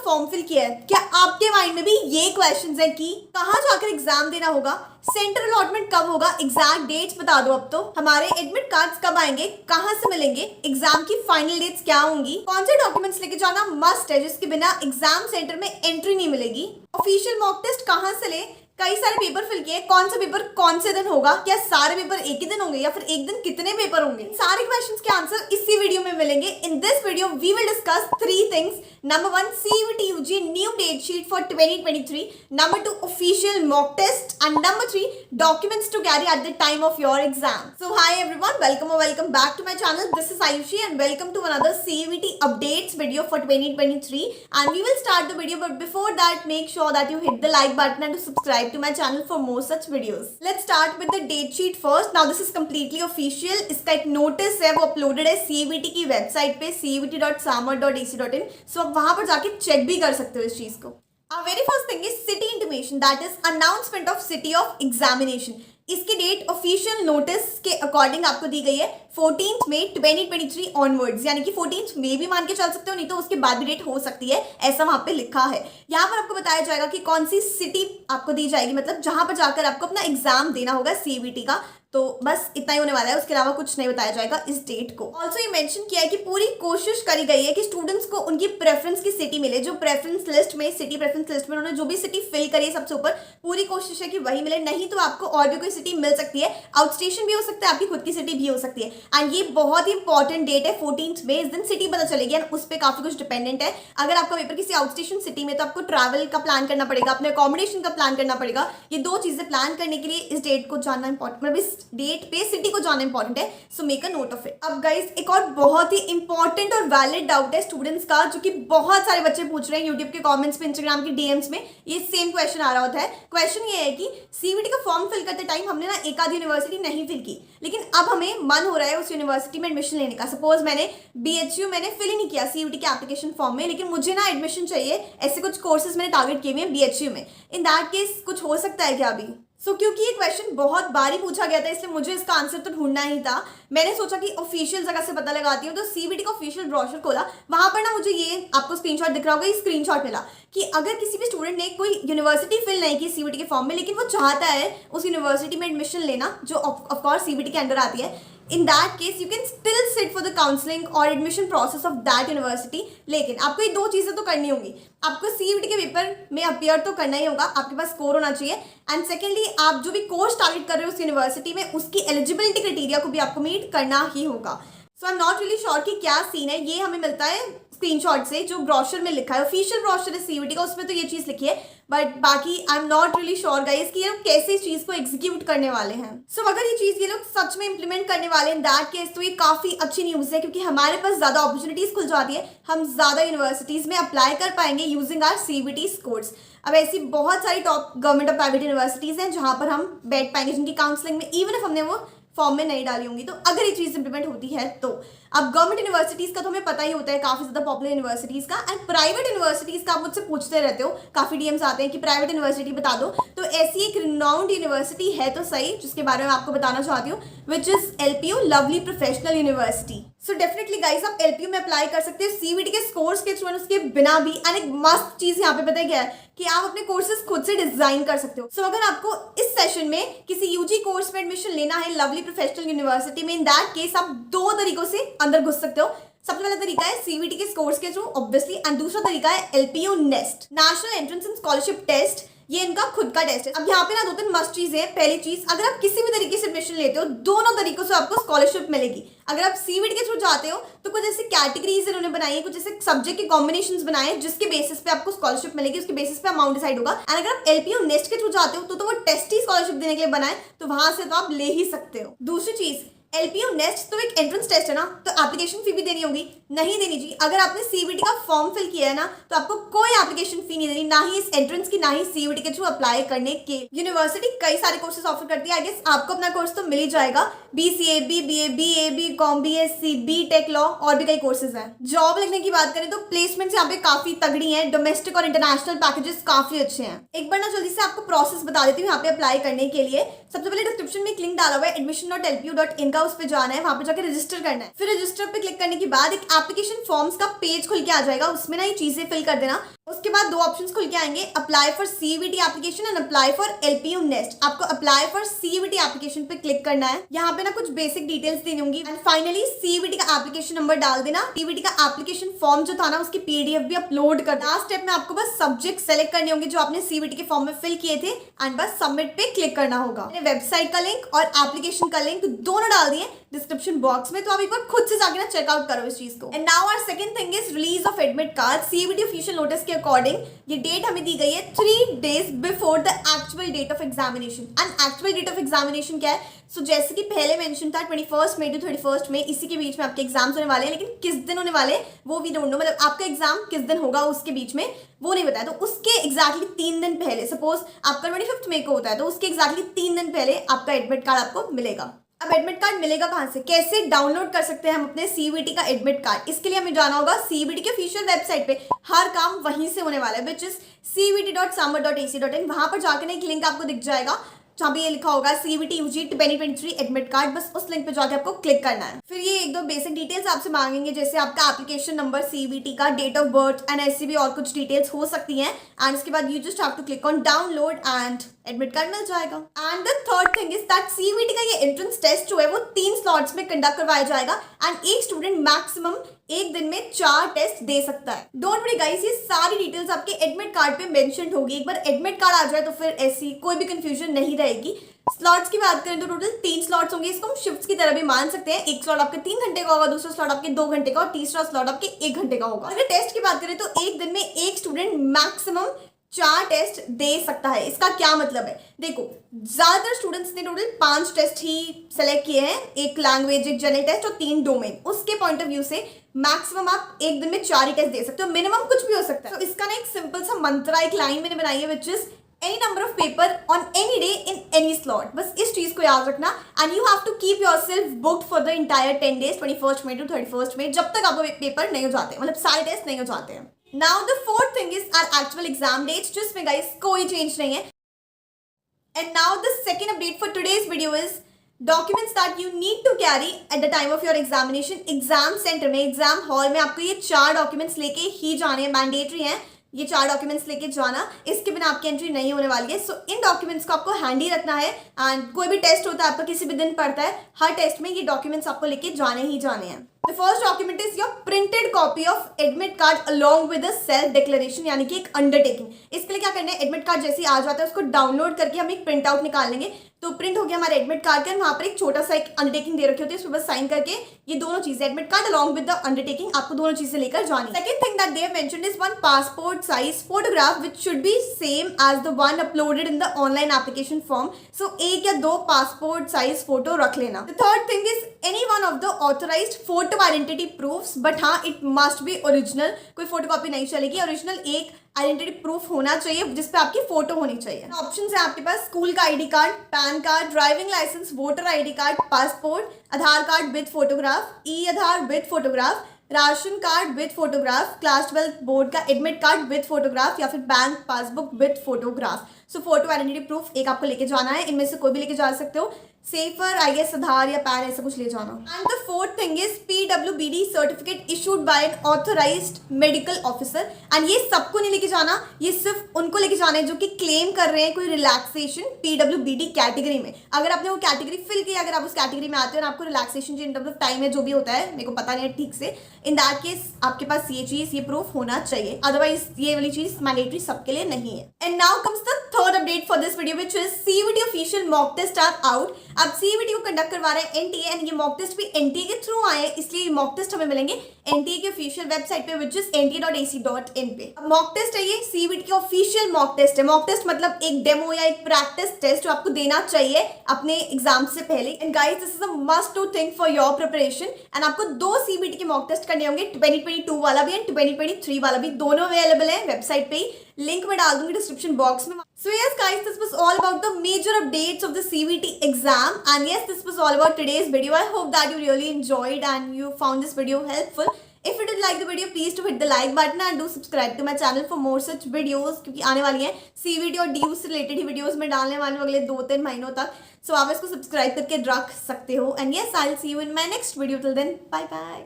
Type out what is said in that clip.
Form fill किया है, क्या आपके माइंड में भी ये क्वेश्चंस हैं कि कहाँ जाकर एग्जाम देना होगा, सेंटर अलॉटमेंट कब होगा, एग्जैक्ट डेट्स बता दो। अब तो हमारे एडमिट कार्ड्स कब आएंगे, कहाँ से मिलेंगे, एग्जाम की फाइनल डेट्स क्या होंगी, कौन से डॉक्यूमेंट्स लेके जाना मस्ट है जिसके बिना एग्जाम सेंटर में एंट्री नहीं मिलेगी, ऑफिशियल मॉक टेस्ट कहाँ से ले, कई सारे पेपर फिल किए, कौन सा पेपर कौन से दिन होगा, क्या सारे पेपर एक ही दिन होंगे या फिर एक दिन कितने पेपर होंगे, सारे क्वेश्चंस के आंसर इसी वीडियो में मिलेंगे। In this video we will discuss three things. Number 1, CUET UG new date sheet for 2023, number 2, official mock test, and number 3, documents to carry at the time of your exam. So hi everyone, welcome back to my channel. This is Aayushi and welcome to another CUET updates video for 2023, and we will start the video, but before that make sure that you hit the like button and to subscribe to my channel for more such videos. Let's start with the date sheet first. Now this is completely official. इसका एक notice है, वो uploaded है CUET की website पे cuet.samar.ac.in. सो आप वहां पर जाके चेक भी कर सकते हो इस चीज को। Very first thing is city intimation, that is announcement of city of examination. इसकी डेट ऑफिशियल नोटिस के अकॉर्डिंग आपको दी गई है 14 मई 2023 ऑनवर्ड्स, यानी कि 14 मई भी मान के चल सकते हो, नहीं तो उसके बाद भी डेट हो सकती है, ऐसा वहां पे लिखा है। यहाँ पर आपको बताया जाएगा कि कौन सी सिटी आपको दी जाएगी, मतलब जहां पर जाकर आपको अपना एग्जाम देना होगा CUET का। तो बस इतना ही होने वाला है, उसके अलावा कुछ नहीं बताया जाएगा इस डेट को। ऑल्सो ये मेंशन किया है कि पूरी कोशिश करी गई है कि स्टूडेंट्स को उनकी प्रेफरेंस की सिटी मिले, जो प्रेफरेंस लिस्ट में, सिटी प्रेफरेंस लिस्ट में उन्होंने जो भी सिटी फिल करी है सबसे ऊपर, पूरी कोशिश है कि वही मिले, नहीं तो आपको और भी कोई सिटी मिल सकती है, आउट स्टेशन भी हो सकता है, आपकी खुद की सिटी भी हो सकती है। एंड ये बहुत ही इंपॉर्टेंट डेट है 14 मई, इस दिन सिटी पता चलेगी एंड उस पर काफी कुछ डिपेंडेंट है। अगर आपका पेपर किसी आउट स्टेशन सिटी में, तो आपको ट्रैवल का प्लान करना पड़ेगा, अपने अकोमोडेशन का प्लान करना पड़ेगा। ये दो चीजें प्लान करने के लिए इस डेट को जानना इंपॉर्टेंट, मतलब इस डेट पे को जाना इंपॉर्टेंट है, so make a note of it. अब गाइस एक और बहुत ही इंपॉर्टेंट और वैलिड डाउट है स्टूडेंट्स का, जो कि बहुत सारे बच्चे पूछ रहे हैं यूट्यूब के कमेंट्स पे, इंस्टाग्राम के DMs में ये सेम क्वेश्चन आ रहा होता है। क्वेश्चन ये है कि CUET का फॉर्म फिल करते टाइम हमने ना एक आधी यूनिवर्सिटी नहीं फिल की, लेकिन अब हमें मन हो रहा है उस यूनिवर्सिटी में एडमिशन लेने का। सपोज मैंने BHU मैंने फिल ही नहीं किया CUET के एप्लीकेशन फॉर्म में, लेकिन मुझे ना एडमिशन चाहिए, ऐसे कुछ कोर्सेज मैंने टारगेट किए हुए हैं BHU में। इन दैट केस कुछ हो सकता है क्या अभी? क्योंकि ये क्वेश्चन बहुत बार ही पूछा गया था, इसलिए मुझे इसका आंसर तो ढूंढना ही था। मैंने सोचा कि ऑफिशियल जगह से पता लगाती हूँ, तो CUET का ऑफिशियल ब्रोशर खोला, वहां पर ना मुझे ये आपको स्क्रीनशॉट दिख रहा होगा, ये स्क्रीनशॉट मिला कि अगर किसी भी स्टूडेंट ने कोई यूनिवर्सिटी फिल नहीं की CUET के फॉर्म में, लेकिन वो चाहता है उस यूनिवर्सिटी में एडमिशन लेना जो ऑफकोर्स CUET के अंडर आती है, in that case you can still sit for the counseling or admission process of that university। लेकिन आपको ये दो चीजें तो करनी होंगी, आपको CUET के पेपर में अपीयर तो करना ही होगा, आपके पास स्कोर होना चाहिए, एंड सेकेंडली आप जो भी कोर्स टारगेट कर रहे हो उस यूनिवर्सिटी में, उसकी एलिजिबिलिटी क्राइटेरिया को भी आपको मीट करना ही होगा। So I am not really sure कि क्या सीन है, ये हमें मिलता है स्क्रीनशॉट से, जो ब्रोशर में लिखा है, ऑफिशियल ब्रोशर है CUET का, उसमें तो ये चीज लिखी है, बट बाकी आई am not really sure guys कि ये लोग कैसे इस चीज को एग्जीक्यूट करने वाले हैं। सो अगर ये चीज ये लोग सच में इंप्लीमेंट करने वाले हैं, दैट केस तो ये काफी अच्छी न्यूज है, क्योंकि हमारे पास ज्यादा अपॉर्चुनिटीज खुल जाती है, हम ज्यादा यूनिवर्सिटीज में अप्लाई कर पाएंगे यूजिंग आवर CUET स्कोर्स। अब ऐसी बहुत सारी टॉप गवर्नमेंट और प्राइवेट यूनिवर्सिटीज हैं जहां पर हम बैठ पाएंगे, जिनकी काउंसलिंग में इवन इफ हमने वो फॉर्म में नहीं डाली होंगी, तो अगर ये चीज इंप्लीमेंट होती है तो। अब गवर्नमेंट यूनिवर्सिटीज का तो हमें पता ही होता है, काफी ज्यादा पॉपुलर यूनिवर्सिटीज का, एंड प्राइवेट यूनिवर्सिटीज का आप मुझसे पूछते रहते हो, काफी DMs आते हैं कि प्राइवेट यूनिवर्सिटी बता दो, तो ऐसी एक रिनाउंड यूनिवर्सिटी है तो सही, जिसके बारे में आपको बताना चाहती हूँ, which is LPU, lovely professional university. So definitely guys आप LPU में अप्लाई कर सकते हो CUET के स्कोर्स के थ्रू, उसके बिना भी। एंड एक मस्त चीज यहाँ पे पता है क्या है, कि आप अपने कोर्सेज खुद से डिजाइन कर सकते हो। सो अगर आपको इस सेशन में किसी UG कोर्स में एडमिशन लेना है लवली प्रोफेशनल यूनिवर्सिटी में, इन दैट केस आप दो तरीकों से अंदर घुस सकते हो। सबसे पहला तरीका है CUET के स्कोर्स के थ्रू ऑब्वियसली, एंड दूसरा तरीका है LPU NEST, national entrance and scholarship test. ये इनका खुद का टेस्ट है। अब यहाँ पे ना दो तीन मस्ट चीजें हैं। पहली चीज, अगर आप किसी भी तरीके से एडमिशन लेते हो, दोनों तरीकों से आपको स्कॉलरशिप मिलेगी। अगर आप CUET के थ्रू जाते हो तो कुछ ऐसे कैटेगरीज इन्होंने बनाई है, कुछ ऐसे सब्जेक्ट के कॉम्बिनेशंस बनाए हैं, जिसके बेसिस पे आपको स्कॉलरशिप मिलेगी, उसके बेसिस पे अमाउंट डिसाइड होगा। एंड अगर आप LPU नेस्ट के थ्रू जाते हो तो वो टेस्ट ही स्कॉलरशिप देने के लिए बनाए, तो वहां से तो आप ले ही सकते हो। दूसरी चीज, LPU नेस्ट तो एक एंट्रेंस टेस्ट है ना, तो एप्लीकेशन फी भी देनी होगी, नहीं देनी चाहिए। अगर आपने CUET का फॉर्म फिल किया है ना, तो आपको कोई एप्लीकेशन फी नहीं देनी, ना ही इस एंट्रेंस की, ना ही CUET के थ्रू अप्लाई करने के। यूनिवर्सिटी कई सारे कोर्सेज ऑफर करती है, आई गेस आपको अपना कोर्स तो मिल ही जाएगा, BCA, BBA, BA, BCom, BSc, BTech law और भी कई कोर्सेज हैं। जॉब लगने की बात करें तो प्लेसमेंट्स यहाँ पे काफी तगड़ी हैं, डोमेस्टिक और इंटरनेशनल पैकेजेस काफी अच्छे हैं। एक बार ना जल्दी से आपको प्रोसेस बता देती हूँ यहाँ पे अप्लाई करने के लिए। सबसे पहले डिस्क्रिप्शन में एक लिंक डाला हुआ है admission.lpu.in का, उस पर जाना है, वहां पे जाकर रजिस्टर करना है। फिर रजिस्टर पे क्लिक करने के बाद एक एप्लीकेशन फॉर्म्स का पेज खुल के आ जाएगा, उसमें ना ये चीजें फिल कर देना। उसके बाद दो ऑप्शंस खुल के आएंगे, apply for CUET application and apply for LPU nest. आपको अप्लाई फॉर सीयूईटी एप्लीकेशन पे क्लिक करना है। यहाँ पे ना कुछ बेसिक डिटेल्स देनी होंगी एंड फाइनली सीयूईटी का एप्लीकेशन नंबर डाल देना। सीयूईटी का एप्लीकेशन फॉर्म जो था ना उसकी पीडीएफ भी अपलोड कर। लास्ट स्टेप में आपको बस सब्जेक्ट सेलेक्ट करने होंगे जो आपने सीयूईटी के फॉर्म में फिल किए थे एंड बस सबमिट पे क्लिक करना होगा। मैंने वेबसाइट का लिंक और एप्लीकेशन का लिंक दोनों डाल दिए डिस्क्रिप्शन बॉक्स में, तो आप एक बार खुद से जाके ना चेकआउट करो इस चीज को। And now our second thing is release of admit card. CUET official notice के अकॉर्डिंग ये डेट हमें दी गई है 3 days before the actual date of examination. And actual date of examination क्या है? सो जैसे कि पहले मेंशन था 21 मई टू 31 मई, इसी के बीच में आपके एग्जाम्स होने वाले हैं, लेकिन किस दिन होने वाले वो वी डोंट नो। मतलब आपका एग्जाम किस दिन होगा उसके बीच में वो नहीं बताया, तो उसके एग्जैक्टली 3 दिन पहले, सपोज आपका 25 मई को होता है तो उसके एग्जैक्टली 3 दिन पहले आपका एडमिट कार्ड आपको मिलेगा। अब एडमिट कार्ड मिलेगा कहाँ से, कैसे डाउनलोड कर सकते हैं हम अपने सीयूईटी का एडमिट कार्ड? इसके लिए हमें जाना होगा सीयूईटी के ऑफिशियल वेबसाइट पे। हर काम वहीं से होने वाला है, विच इज cuvt.samar.ac.in। वहां पर जाकर एक लिंक आपको दिख जाएगा जहाँ पे ये लिखा होगा सीयूईटी यूजी 2023 एडमिट कार्ड। बस उस लिंक पे जाके आपको क्लिक करना है। फिर ये एक दो बेसिक डिटेल्स आपसे मांगेंगे, जैसे आपका एप्लीकेशन नंबर, सीयूईटी का डेट ऑफ बर्थ एंड ऐसी भी और कुछ डिटेल्स हो सकती हैं। एंड उसके बाद you just have to click on download and admit card मिल जाएगा। And the third thing is that CUET का ये एंट्रेंस टेस्ट जो है वो 3 स्लॉट्स में कंडक्ट करवाया जाएगा एंड एक स्टूडेंट मैक्सिमम एक दिन में 4 टेस्ट दे सकता है। डोंट वरी गाइस, ये सारी डिटेल्स आपके एडमिट कार्ड पे मेंशन होगी। एक बार एडमिट कार्ड आ जाए तो फिर ऐसी कोई भी कंफ्यूजन नहीं रहेगी। स्लॉट्स की बात करें तो टोटल 3 स्लॉट्स होंगे। इसको हम शिफ्ट्स की तरह भी मान सकते हैं। एक स्लॉट आपके 3 घंटे का होगा, दूसरा स्लॉट आपके 2 घंटे का और तीसरा स्लॉट आपके 1 घंटे का होगा। अगर टेस्ट की बात करें तो एक दिन में एक स्टूडेंट मैक्सिमम 4 टेस्ट दे सकता है। इसका क्या मतलब है? देखो, ज्यादातर स्टूडेंट्स ने टोटल 5 टेस्ट ही सेलेक्ट किए हैं, एक लैंग्वेज, एक जनरल टेस्ट और 3 डोमेन। उसके पॉइंट ऑफ व्यू से मैक्सिमम आप एक दिन में 4 ही टेस्ट दे सकते हो, मिनिमम कुछ भी हो सकता है। तो इसका ना एक सिंपल सा मंत्रा, एक लाइन मैंने बनाई है, which is any number of paper on any day in any slot। बस इस चीज को याद रखना and you have to keep yourself booked for the entire 10 days 21 May to 31 मई, जब तक आपको पेपर नहीं हो जाते, मतलब सारे टेस्ट नहीं हो जाते हैं। Now the fourth thing is our actual exam dates, जिसमें guys कोई चेंज नहीं है। And now the second update for today's video is documents that you need to carry at the time of your examination। Exam centre में, exam hall में आपको ये 4 documents लेके ही जाने हैं, मैंडेटरी हैं ये 4 डॉक्यूमेंट्स लेके जाना, इसके बिना आपकी एंट्री नहीं होने वाली है। सो इन डॉक्यूमेंट्स को आपको हैंडी रखना है एंड कोई भी टेस्ट होता है आपका, किसी भी दिन पड़ता है, हर टेस्ट में ये डॉक्यूमेंट्स आपको लेके जाने ही जाने हैं। The first document is your printed copy of admit card along with self declaration, यानी कि एक अंडरटेकिंग। इसके लिए क्या करना है, एडमिट कार्ड जैसे ही आ जाता है उसको डाउनलोड करके हम एक प्रिंट आउट निकाल लेंगे। तो प्रिंट हो गया हमारे एडमिट कार्ड का, वहां पर एक छोटा सा एक अंडरटेकिंग दे रखी होती है, उसमें बस साइन करके ये दोनों चीजें, admit card along with the undertaking, आपको दोनों चीजें लेकर जानी। Second thing that they have mentioned is 1 passport size photograph which should be same as the one uploaded in the online application form. So 1 या 2 पासपोर्ट साइज फोटो रख लेना। The third thing is any one of the authorised photo identity proofs, but हाँ it must be original, कोई photocopy नहीं चलेगी। Original एक identity proof होना चाहिए जिसपे आपकी फोटो होनी चाहिए। ऑप्शंस है आपके पास, स्कूल का ID card, pan card, driving licence, voter ID card, passport, Aadhaar card with photograph, E Aadhaar with photograph, ration card with photograph, class 12 board का एडमिट कार्ड विद फोटोग्राफ या फिर bank passbook with photograph. So photo identity proof एक आपको लेके जाना है, इनमें से कोई भी लेके जा सकते हो। सेफर आई गेस आधार या पैन ऐसा कुछ ले जाना। And the fourth thing is PWBD certificate issued by N authorised medical officer. And ये सबको नहीं लेके जाना, ये सिर्फ उनको लेके जाना है जो कि क्लेम कर रहे हैं कोई रिलैक्सेशन PWBD कैटेगरी में। अगर आपने वो कैटेगरी फिल किया, अगर आप उस कैटेगरी में आते हो और आपको relaxation in terms of time है जो भी होता है, मेरे को पता नहीं है ठीक से, इन दैट केस आपके पास ये चीज, ये प्रूफ होना चाहिए, अदरवाइज ये वाली चीज मैंडेटरी सबके लिए नहीं है। And now comes the third update for this video which is CUET official mock test are out. अब CUET को कंडक्ट करवा रहे हैं NTA एंड ये मॉक टेस्ट भी NTA के थ्रू आए हैं, इसलिए मॉक टेस्ट हमें मिलेंगे NTA के ऑफिशियल वेबसाइट पे विच इज nta.ac.in पे। मॉक टेस्ट है ये, CUET की ऑफिशियल मॉक टेस्ट है। मॉक टेस्ट मतलब एक डेमो या एक प्रैक्टिस टेस्ट जो आपको देना चाहिए अपने एग्जाम से पहले। And guys this is a must to thing for your preparation. एंड आपको 2 CUET के मॉक टेस्ट करने होंगे, 2022 वाला भी एंड 2023 वाला भी, दोनों अवेलेबल है वेबसाइट पे ही, लिंक में डाल दूंगी डिस्क्रिप्शन बॉक्स में। So yes guys, this was all about the major updates of the CUET exam, and yes, this was all about today's video. I hope that you really enjoyed and you found this video helpful. If you did like the video, please do hit the like button and do subscribe to my channel for more such videos, क्योंकि आने वाली हैं CUET और DU से related ही videos में डालने वाले हूँ अगले 2-3 महीनों तक। So आप इसको सब्सक्राइब करके रख सकते हो। And yes, I'll see you in my next video. Till then, bye bye.